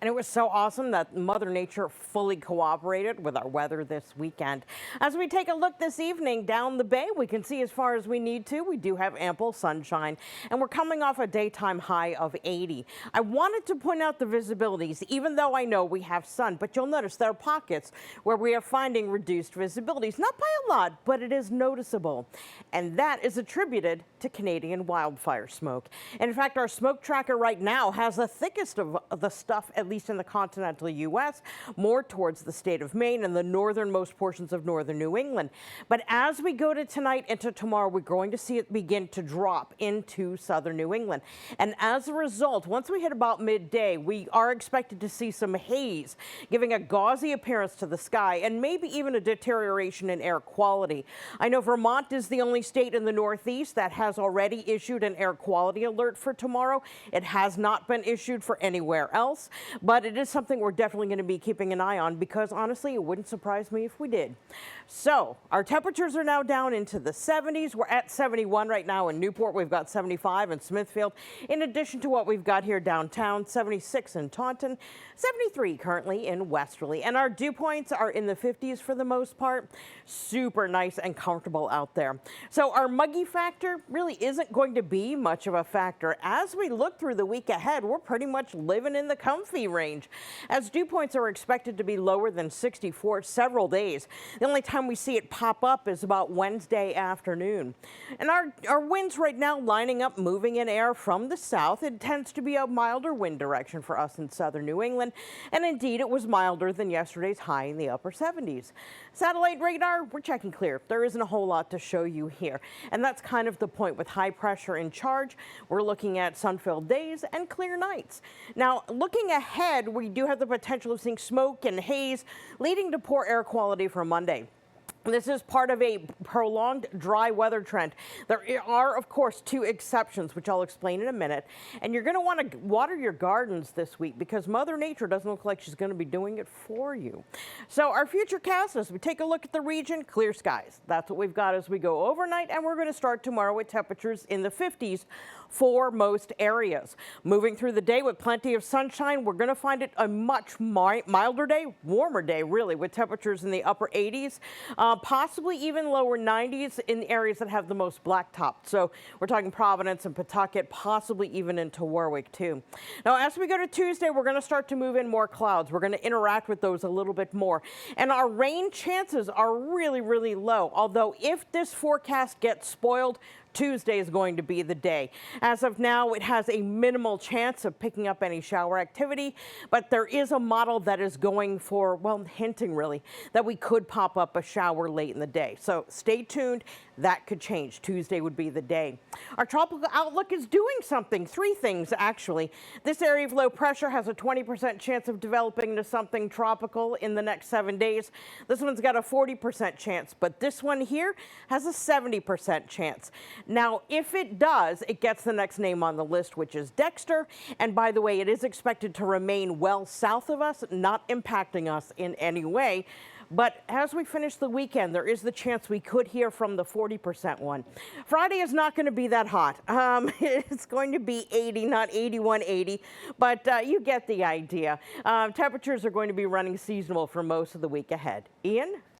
And it was so awesome that Mother Nature fully cooperated with our weather this weekend. As we take a look this evening down the bay, we can see as far as we need to. We do have ample sunshine, and we're coming off a daytime high of 80. I wanted to point out the visibilities, even though I know we have sun, but you'll notice there are pockets where we are finding reduced visibilities. Not by a lot, but it is noticeable. And that is attributed to Canadian wildfire smoke. And in fact, our smoke tracker right now has the thickest of the stuff, at least in the continental U.S., more towards the state of Maine and the northernmost portions of northern New England. But as we go to tonight into tomorrow, we're going to see it begin to drop into southern New England. And as a result, once we hit about midday, we are expected to see some haze, giving a gauzy appearance to the sky and maybe even a deterioration in air quality. I know Vermont is the only state in the Northeast that has already issued an air quality alert for tomorrow. It has not been issued for anywhere else, but it is something we're definitely going to be keeping an eye on because honestly, it wouldn't surprise me if we did. So our temperatures are now down into the 70s. We're at 71 right now in Newport. We've got 75 in Smithfield, in addition to what we've got here downtown, 76 in Taunton, 73 currently in Westerly. And our dew points are in the 50s for the most part. Super nice and comfortable out there. So our muggy factor really isn't going to be much of a factor. As we look through the week ahead, we're pretty much living in the comfy range, as dew points are expected to be lower than 60 for several days. The only time we see it pop up is about Wednesday afternoon. And our winds right now lining up, moving in air from the south. It tends to be a milder wind direction for us in southern New England. And indeed, it was milder than yesterday's high in the upper 70s. Satellite radar, we're checking clear. There isn't a whole lot to show you here. And that's kind of the point with high pressure in charge. We're looking at sun-filled days and clear nights. Now, looking ahead, we do have the potential of seeing smoke and haze leading to poor air quality for Monday. This is part of a prolonged dry weather trend. There are, of course, two exceptions, which I'll explain in a minute. And you're going to want to water your gardens this week because Mother Nature doesn't look like she's going to be doing it for you. So our future cast, as we take a look at the region, clear skies. That's what we've got as we go overnight. And we're going to start tomorrow with temperatures in the 50s for most areas. Moving through the day with plenty of sunshine, we're going to find it a much milder day, warmer day, really, with temperatures in the upper 80s. Possibly even lower 90s in the areas that have the most blacktop. So we're talking Providence and Pawtucket, possibly even into Warwick too. Now, as we go to Tuesday, we're going to start to move in more clouds. We're going to interact with those a little bit more. And our rain chances are really, really low. Although if this forecast gets spoiled, Tuesday is going to be the day. As of now, it has a minimal chance of picking up any shower activity, but there is a model that is going for, well, hinting really, that we could pop up a shower late in the day. So stay tuned. That could change. Tuesday would be the day. Our tropical outlook is doing something. Three things, actually. This area of low pressure has a 20% chance of developing into something tropical in the next 7 days. This one's got a 40% chance, but this one here has a 70% chance. Now, if it does, it gets the next name on the list, which is Dexter. And by the way, it is expected to remain well south of us, not impacting us in any way. But as we finish the weekend, there is the chance we could hear from the 40% one. Friday is not going to be that hot. It's going to be 80, not 81, 80, but you get the idea. Temperatures are going to be running seasonal for most of the week ahead. Ian?